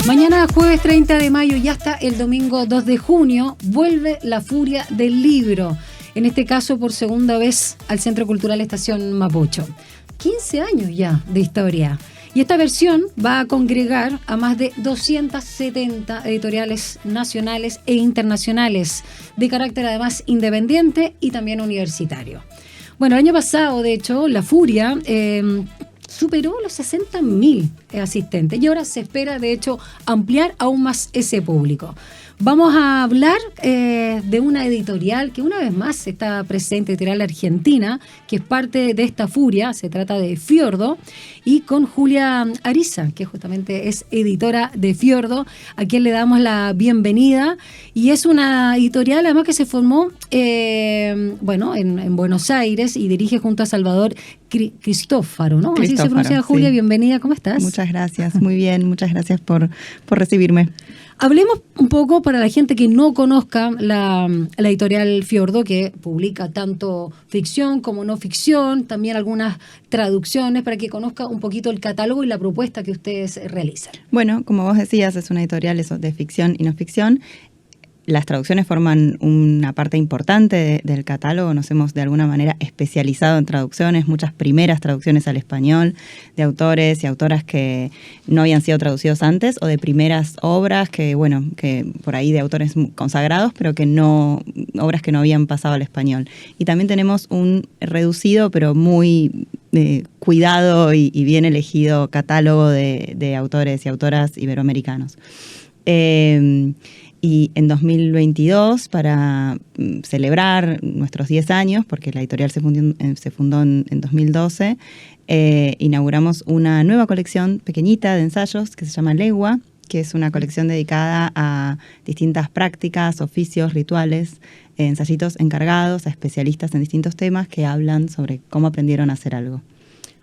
Mañana jueves 30 de mayo y hasta el domingo 2 de junio vuelve la Furia del Libro, en este caso por segunda vez al Centro Cultural Estación Mapocho. 15 años ya de historia. Y esta versión va a congregar a más de 270 editoriales nacionales e internacionales, de carácter además independiente y también universitario. Bueno, el año pasado, de hecho, la Furia superó los 60.000 asistentes y ahora se espera, de hecho, ampliar aún más ese público. Vamos a hablar de una editorial que una vez más está presente, editorial argentina, que es parte de esta Furia, se trata de Fiordo, y con Julia Ariza, que justamente es editora de Fiordo, a quien le damos la bienvenida. Y es una editorial además que se formó en Buenos Aires y dirige junto a Salvador Cristófaro, ¿no? Así se pronuncia. Julia, sí. Bienvenida, ¿cómo estás? Muchas gracias, muy bien, muchas gracias por recibirme. Hablemos un poco para la gente que no conozca la editorial Fiordo, que publica tanto ficción como no ficción, también algunas traducciones, para que conozca un poquito el catálogo y la propuesta que ustedes realizan. Bueno, como vos decías, es una editorial de ficción y no ficción. Las traducciones forman una parte importante del catálogo. Nos hemos de alguna manera especializado en traducciones, muchas primeras traducciones al español de autores y autoras que no habían sido traducidos antes, o de primeras obras que por ahí de autores consagrados, pero obras que no habían pasado al español. Y también tenemos un reducido, pero muy cuidado y bien elegido catálogo de autores y autoras iberoamericanos. Y en 2022, para celebrar nuestros 10 años, porque la editorial se fundó en 2012, inauguramos una nueva colección pequeñita de ensayos que se llama Legua, que es una colección dedicada a distintas prácticas, oficios, rituales, ensayitos encargados a especialistas en distintos temas que hablan sobre cómo aprendieron a hacer algo.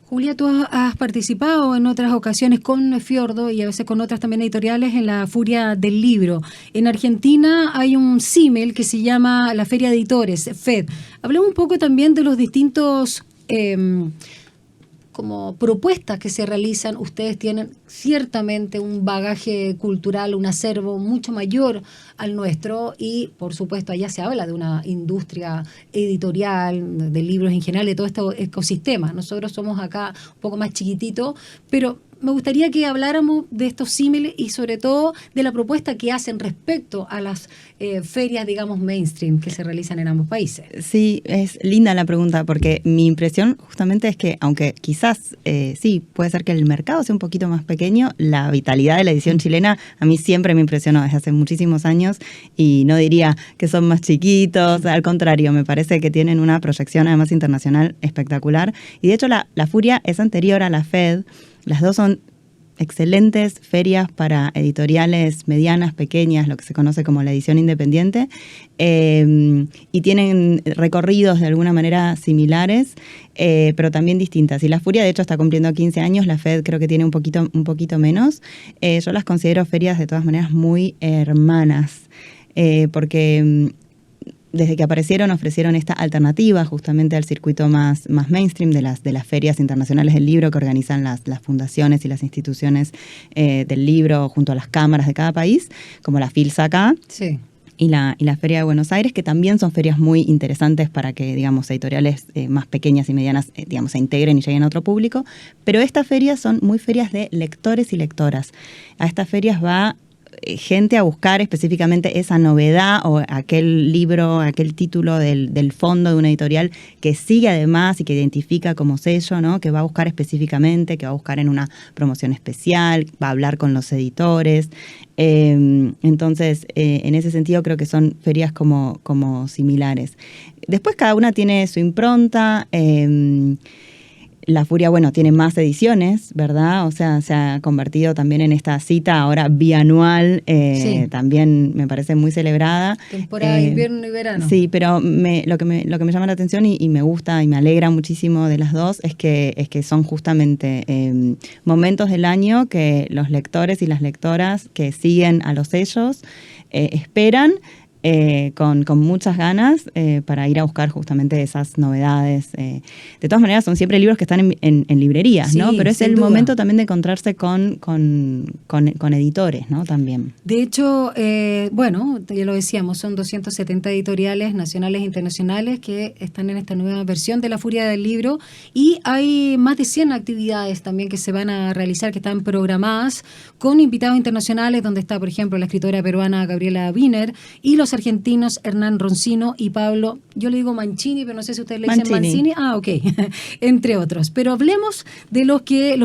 Julia, tú has participado en otras ocasiones con Fiordo y a veces con otras también editoriales en la Furia del Libro. En Argentina hay un símil que se llama la Feria de Editores, FED. Hablamos un poco también de los distintos como propuestas que se realizan. Ustedes tienen ciertamente un bagaje cultural, un acervo mucho mayor al nuestro y, por supuesto, allá se habla de una industria editorial, de libros en general, de todo este ecosistema. Nosotros somos acá un poco más chiquititos, pero me gustaría que habláramos de estos símiles y sobre todo de la propuesta que hacen respecto a las ferias, digamos, mainstream que se realizan en ambos países. Sí, es linda la pregunta porque mi impresión justamente es que, aunque quizás sí, puede ser que el mercado sea un poquito más pequeño, la vitalidad de la edición chilena a mí siempre me impresionó desde hace muchísimos años y no diría que son más chiquitos, al contrario, me parece que tienen una proyección además internacional espectacular. Y de hecho la Furia es anterior a la FED. Las dos son excelentes ferias para editoriales medianas, pequeñas, lo que se conoce como la edición independiente, y tienen recorridos de alguna manera similares, pero también distintas. Y la Furia, de hecho, está cumpliendo 15 años, la FED creo que tiene un poquito menos. Yo las considero ferias de todas maneras muy hermanas, porque desde que aparecieron ofrecieron esta alternativa justamente al circuito más mainstream de las ferias internacionales del libro que organizan las fundaciones y las instituciones del libro junto a las cámaras de cada país, como la FILSA acá. Sí. Y la Feria de Buenos Aires, que también son ferias muy interesantes para que, digamos, editoriales más pequeñas y medianas, se integren y lleguen a otro público. Pero estas ferias son muy ferias de lectores y lectoras. A estas ferias va gente a buscar específicamente esa novedad o aquel libro, aquel título del fondo de una editorial que sigue además y que identifica como sello, ¿no? Que va a buscar específicamente, que va a buscar en una promoción especial, va a hablar con los editores. Entonces, en ese sentido creo que son ferias como similares. Después cada una tiene su impronta. La Furia, tiene más ediciones, ¿verdad? O sea, se ha convertido también en esta cita ahora bianual, sí. También me parece muy celebrada. Temporada de invierno y verano. Sí, pero lo que me llama la atención y me gusta y me alegra muchísimo de las dos es que son justamente momentos del año que los lectores y las lectoras que siguen a los sellos esperan, con muchas ganas para ir a buscar justamente esas novedades. De todas maneras, son siempre libros que están en librerías, sí, ¿no? Pero es el momento también de encontrarse con editores, ¿no? También. De hecho, bueno, ya lo decíamos, son 270 editoriales nacionales e internacionales que están en esta nueva versión de La Furia del Libro, y hay más de 100 actividades también que se van a realizar, que están programadas con invitados internacionales, donde está, por ejemplo, la escritora peruana Gabriela Wiener y los argentinos Hernán Roncino y Pablo, yo le digo Mancini, pero no sé si ustedes le dicen Mancini. Ah, ok, entre otros. Pero hablemos de los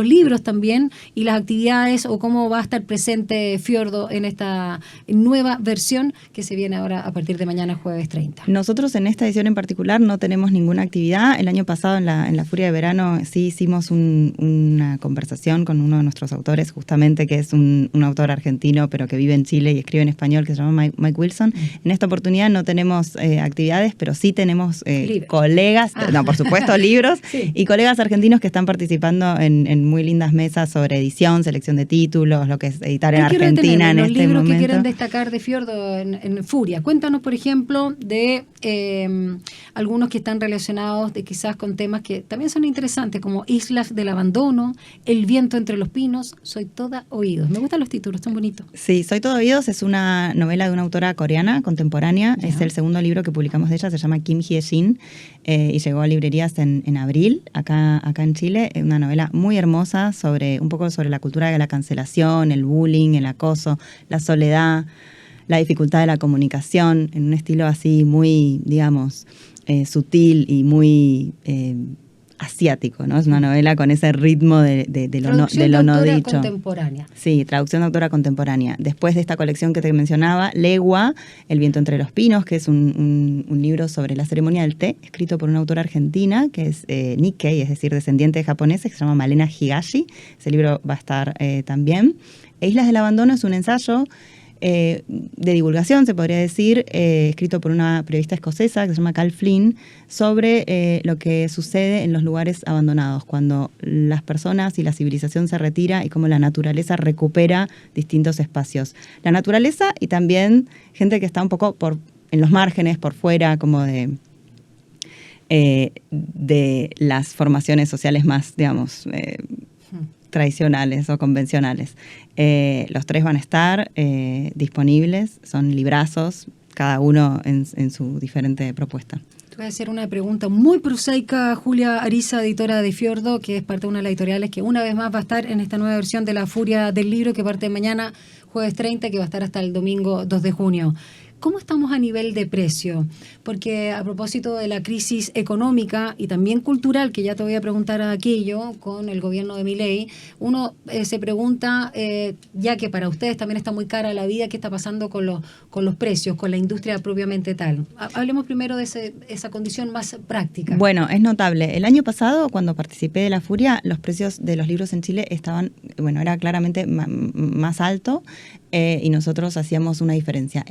libros también y las actividades, o cómo va a estar presente Fiordo en esta nueva versión que se viene ahora a partir de mañana, jueves 30. Nosotros en esta edición en particular no tenemos ninguna actividad. El año pasado en la Furia de Verano sí hicimos una conversación con uno de nuestros autores, justamente, que es un autor argentino pero que vive en Chile y escribe en español, que se llama Mike Wilson. En esta oportunidad no tenemos actividades, pero sí tenemos colegas, no, por supuesto, libros, sí, y colegas argentinos que están participando en muy lindas mesas sobre edición, selección de títulos, lo que es editar en Argentina en este momento. Los libros que quieren destacar de Fiordo en Furia. Cuéntanos, por ejemplo, de algunos que están relacionados quizás con temas que también son interesantes, como Islas del Abandono, El viento entre los pinos, Soy toda oídos. Me gustan los títulos, están bonitos. Sí, Soy toda oídos es una novela de una autora coreana contemporánea. Ya. Es el segundo libro que publicamos de ella, se llama Kim Hye-shin, y llegó a librerías en abril, acá en Chile. Es una novela muy hermosa un poco sobre la cultura de la cancelación, el bullying, el acoso, la soledad, la dificultad de la comunicación, en un estilo así muy, digamos, sutil y muy asiático, ¿no? Es una novela con ese ritmo de lo no dicho. Contemporánea. Sí, traducción de autora contemporánea. Después de esta colección que te mencionaba, Legua, El viento entre los pinos, que es un libro sobre la ceremonia del té, escrito por una autora argentina, que es Nikkei, es decir, descendiente de japoneses, que se llama Malena Higashi. Ese libro va a estar también. Islas del Abandono es un ensayo de divulgación, se podría decir, escrito por una periodista escocesa que se llama Cal Flynn, sobre lo que sucede en los lugares abandonados, cuando las personas y la civilización se retira y cómo la naturaleza recupera distintos espacios. La naturaleza y también gente que está un poco en los márgenes, por fuera, como de las formaciones sociales más, digamos, tradicionales o convencionales. Los tres van a estar disponibles, son librazos, cada uno en su diferente propuesta. Te voy a hacer una pregunta muy prosaica, Julia Ariza, editora de Fiordo, que es parte de una de las editoriales que una vez más va a estar en esta nueva versión de La Furia del Libro, que parte mañana, jueves 30, que va a estar hasta el domingo 2 de junio. ¿Cómo estamos a nivel de precio? Porque a propósito de la crisis económica y también cultural, que ya te voy a preguntar aquello con el gobierno de Milei, uno se pregunta, ya que para ustedes también está muy cara la vida, ¿qué está pasando con los precios, con la industria propiamente tal? Hablemos primero de esa condición más práctica. Bueno, es notable. El año pasado, cuando participé de La Furia, los precios de los libros en Chile era claramente más alto, y nosotros hacíamos una diferencia.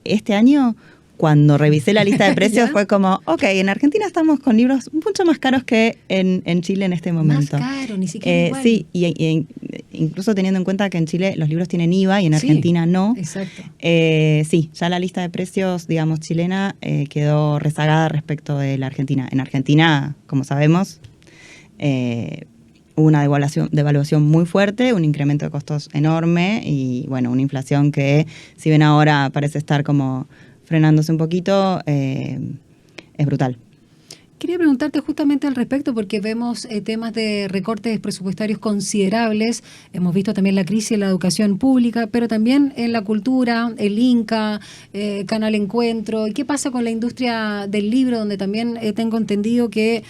Este año, cuando revisé la lista de precios, fue como, ok, en Argentina estamos con libros mucho más caros que en Chile en este momento. Más caro, ni siquiera igual. Sí, y incluso teniendo en cuenta que en Chile los libros tienen IVA y en Argentina no. Exacto. Sí, ya la lista de precios, digamos, chilena quedó rezagada respecto de la Argentina. En Argentina, como sabemos, hubo una devaluación muy fuerte, un incremento de costos enorme y, bueno, una inflación que, si bien ahora parece estar como frenándose un poquito, es brutal. Quería preguntarte justamente al respecto, porque vemos temas de recortes presupuestarios considerables. Hemos visto también la crisis en la educación pública, pero también en la cultura, el Inca, Canal Encuentro. ¿Y qué pasa con la industria del libro, donde también tengo entendido que,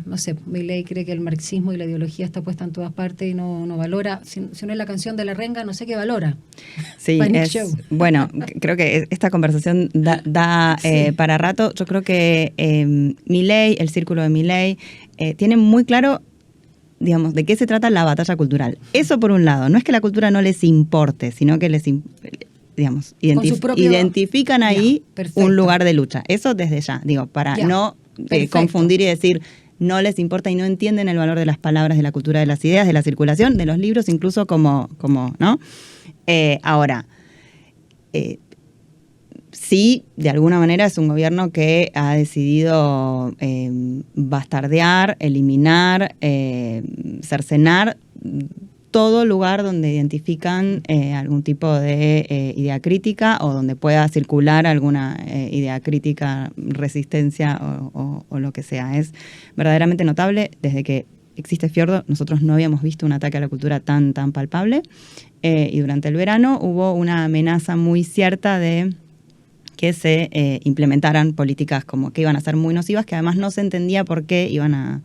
no sé, Milei cree que el marxismo y la ideología está puesta en todas partes y no valora, si no es la canción de La Renga, no sé qué valora. Sí, bueno, creo que esta conversación da para rato. Yo creo que Milei, el círculo de Milei, tienen muy claro, digamos, de qué se trata la batalla cultural. Eso por un lado, no es que la cultura no les importe, sino que les, digamos, identifican ahí un lugar de lucha. Eso desde ya, digo, para no confundir y decir no les importa y no entienden el valor de las palabras, de la cultura, de las ideas, de la circulación, de los libros, incluso como ¿no? Ahora, sí, de alguna manera es un gobierno que ha decidido bastardear, eliminar, cercenar todo lugar donde identifican algún tipo de idea crítica o donde pueda circular alguna idea crítica, resistencia o lo que sea. Es verdaderamente notable. Desde que existe Fiordo, nosotros no habíamos visto un ataque a la cultura tan palpable, y durante el verano hubo una amenaza muy cierta de que se implementaran políticas como que iban a ser muy nocivas, que además no se entendía por qué iban a,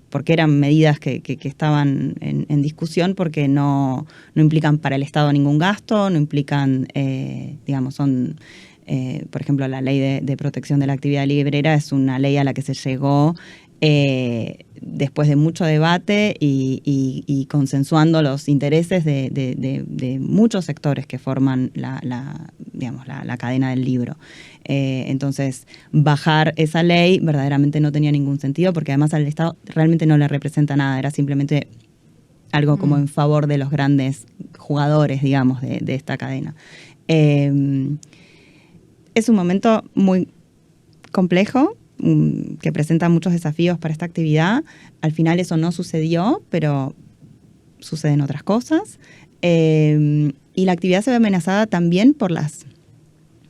porque eran medidas que estaban en discusión, porque no implican para el Estado ningún gasto, no implican, son, por ejemplo, la ley de protección de la actividad librera es una ley a la que se llegó después de mucho debate y consensuando los intereses de muchos sectores que forman la cadena del libro. Entonces, bajar esa ley verdaderamente no tenía ningún sentido, porque además al Estado realmente no le representa nada, era simplemente algo como en favor de los grandes jugadores, digamos, de esta cadena. Es un momento muy complejo, que presenta muchos desafíos para esta actividad. Al final eso no sucedió, pero suceden otras cosas. Y la actividad se ve amenazada también por las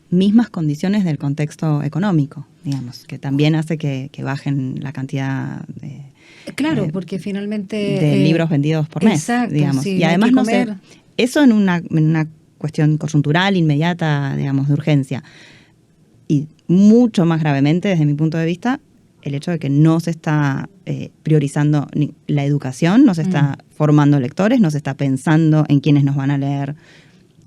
mismas condiciones del contexto económico, digamos, que también hace que bajen la cantidad de... Claro, porque finalmente... de libros vendidos por mes, exacto, digamos. Sí, y además no sé, eso en una cuestión coyuntural, inmediata, digamos, de urgencia. Y mucho más gravemente, desde mi punto de vista, el hecho de que no se está priorizando la educación, no se está formando lectores, no se está pensando en quiénes nos van a leer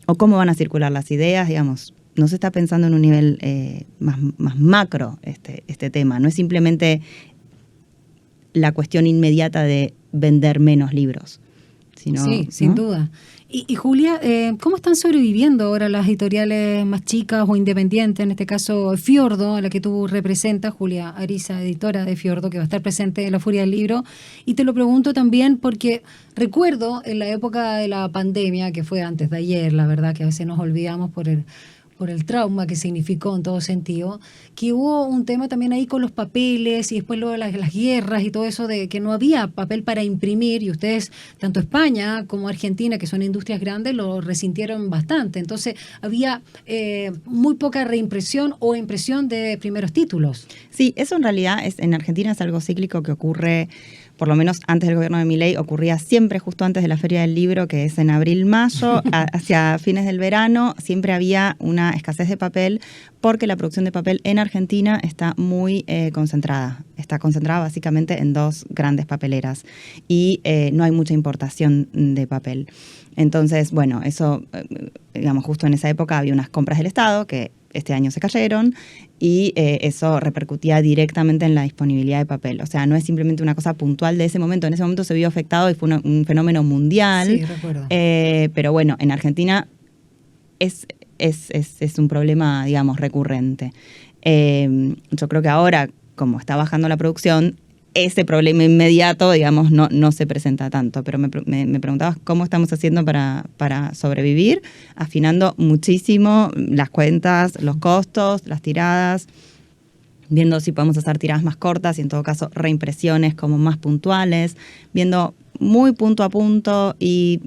o cómo van a circular las ideas, digamos. No se está pensando en un nivel más macro este tema. No es simplemente la cuestión inmediata de vender menos libros. Sino, sí, sin duda. Y Julia, ¿cómo están sobreviviendo ahora las editoriales más chicas o independientes? En este caso, Fiordo, a la que tú representas, Julia Ariza, editora de Fiordo, que va a estar presente en La Furia del Libro. Y te lo pregunto también porque recuerdo en la época de la pandemia, que fue antes de ayer, la verdad que a veces nos olvidamos por el trauma que significó en todo sentido, que hubo un tema también ahí con los papeles y después luego las guerras y todo eso de que no había papel para imprimir, y ustedes, tanto España como Argentina, que son industrias grandes, lo resintieron bastante. Entonces había muy poca reimpresión o impresión de primeros títulos. Sí, eso en realidad en Argentina es algo cíclico que ocurre, por lo menos antes del gobierno de Milei, ocurría siempre justo antes de la Feria del Libro, que es en abril-mayo, hacia fines del verano, siempre había una escasez de papel, porque la producción de papel en Argentina está muy concentrada. Está concentrada básicamente en 2 grandes papeleras y no hay mucha importación de papel. Entonces, bueno, eso, digamos, justo en esa época había unas compras del Estado que este año se cayeron y eso repercutía directamente en la disponibilidad de papel. O sea, no es simplemente una cosa puntual de ese momento. En ese momento se vio afectado y fue un fenómeno mundial. Sí, recuerdo. Pero bueno, en Argentina es un problema, digamos, recurrente. Yo creo que ahora, como está bajando la producción, ese problema inmediato, digamos, no se presenta tanto. Pero me preguntabas cómo estamos haciendo para sobrevivir, afinando muchísimo las cuentas, los costos, las tiradas, viendo si podemos hacer tiradas más cortas y en todo caso reimpresiones como más puntuales, viendo muy punto a punto y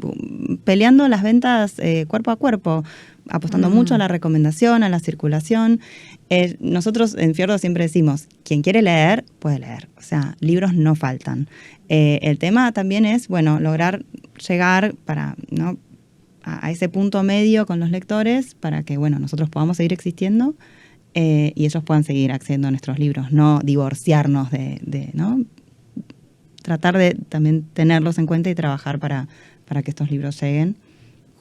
peleando las ventas cuerpo a cuerpo, apostando mucho a la recomendación, a la circulación. Nosotros en Fiordo siempre decimos, quien quiere leer, puede leer. O sea, libros no faltan. El tema también es, bueno, lograr llegar a ese punto medio con los lectores para que, bueno, nosotros podamos seguir existiendo y ellos puedan seguir accediendo a nuestros libros, no divorciarnos ¿no? Tratar de también tenerlos en cuenta y trabajar para que estos libros lleguen.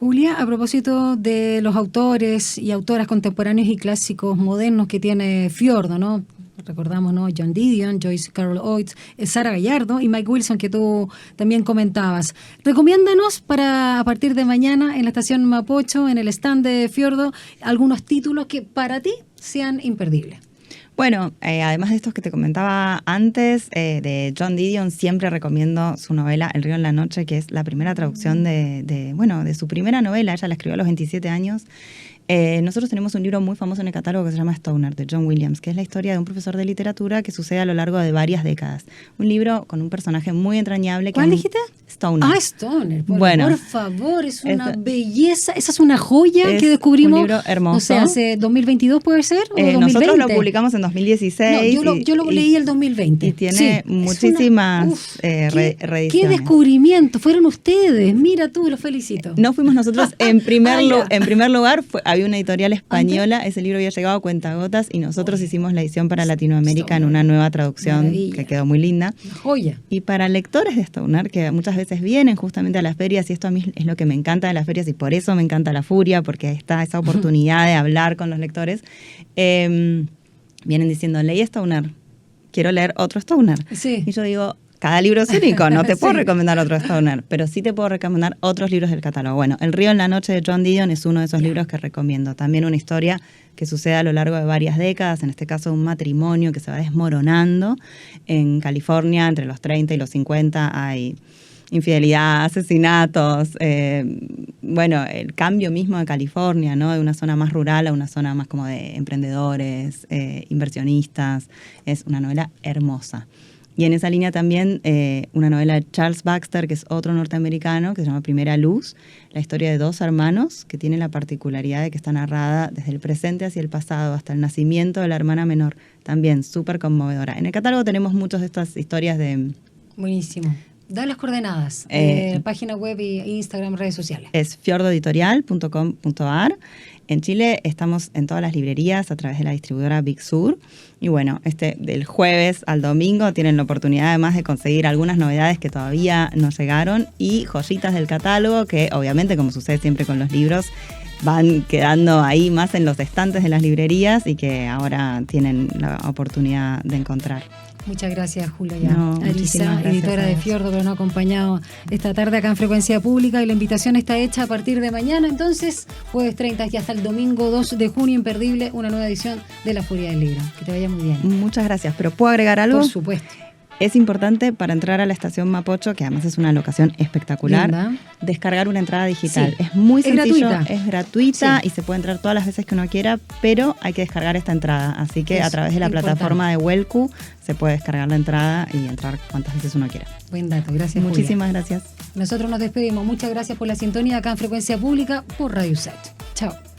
Julia, a propósito de los autores y autoras contemporáneos y clásicos modernos que tiene Fiordo, ¿no? Recordamos, ¿no? John Didion, Joyce Carol Oates, Sara Gallardo y Mike Wilson, que tú también comentabas. Recomiéndanos para a partir de mañana en la estación Mapocho, en el stand de Fiordo, algunos títulos que para ti sean imperdibles. Bueno, además de estos que te comentaba antes, de John Didion, siempre recomiendo su novela El río en la noche, que es la primera traducción de su primera novela. Ella la escribió a los 27 años Nosotros tenemos un libro muy famoso en el catálogo que se llama Stoner, de John Williams, que es la historia de un profesor de literatura que sucede a lo largo de varias décadas. Un libro con un personaje muy entrañable. ¿Cuál dijiste? Stoner. Stoner. Por favor, es una belleza. Esa es una joya que descubrimos. Un libro hermoso. No sé, hace 2022 puede ser, o 2020. Nosotros lo publicamos en 2016. No, yo lo leí el 2020. Y tiene muchísimas reediciones. ¡Qué descubrimiento! Fueron ustedes. Mira tú, los felicito. No fuimos nosotros en primer lugar. Había una editorial española, ese libro había llegado a cuentagotas y nosotros hicimos la edición para Latinoamérica en una nueva traducción que quedó muy linda. Una joya. Y para lectores de Stoner, que muchas veces vienen justamente a las ferias, y esto a mí es lo que me encanta de las ferias y por eso me encanta La Furia, porque está esa oportunidad de hablar con los lectores, vienen diciendo, leí Stoner, quiero leer otro Stoner. Sí. Y yo digo, cada libro es único, no te puedo recomendar otro Stoner, pero sí te puedo recomendar otros libros del catálogo. Bueno, El río en la noche de John Didion es uno de esos libros que recomiendo. También una historia que sucede a lo largo de varias décadas, en este caso un matrimonio que se va desmoronando. En California, entre los 30 y los 50, hay infidelidad, asesinatos, el cambio mismo de California, ¿no? De una zona más rural a una zona más como de emprendedores, inversionistas. Es una novela hermosa. Y en esa línea también una novela de Charles Baxter, que es otro norteamericano, que se llama Primera Luz, la historia de dos hermanos que tiene la particularidad de que está narrada desde el presente hacia el pasado, hasta el nacimiento de la hermana menor, también súper conmovedora. En el catálogo tenemos muchas de estas historias de... Buenísimo. Da las coordenadas, página web y Instagram, redes sociales. Es fiordoeditorial.com.ar. En Chile estamos en todas las librerías a través de la distribuidora Big Sur. Y bueno, del jueves al domingo tienen la oportunidad además de conseguir algunas novedades que todavía no llegaron y joyitas del catálogo que obviamente, como sucede siempre con los libros, van quedando ahí más en los estantes de las librerías y que ahora tienen la oportunidad de encontrar. Muchas gracias, Julia. Arisa, editora de Fiordo, que nos ha acompañado esta tarde acá en Frecuencia Pública, y la invitación está hecha a partir de mañana, entonces, jueves 30 y hasta el domingo 2 de junio, imperdible, una nueva edición de La Furia del Libro. Que te vaya muy bien. Muchas gracias, pero ¿puedo agregar algo? Por supuesto. Es importante para entrar a la estación Mapocho, que además es una locación espectacular, linda, descargar una entrada digital. Sí. Es muy sencillo, gratuita. Es gratuita Sí. y se puede entrar todas las veces que uno quiera, pero hay que descargar esta entrada. Así que Eso, a través de la importante. plataforma de Welcu se puede descargar la entrada y entrar cuantas veces uno quiera. Buen dato, gracias. Muchísimas Julia. gracias. Nosotros nos despedimos. Muchas gracias por la sintonía acá en Frecuencia Pública por Radio Set. Chao.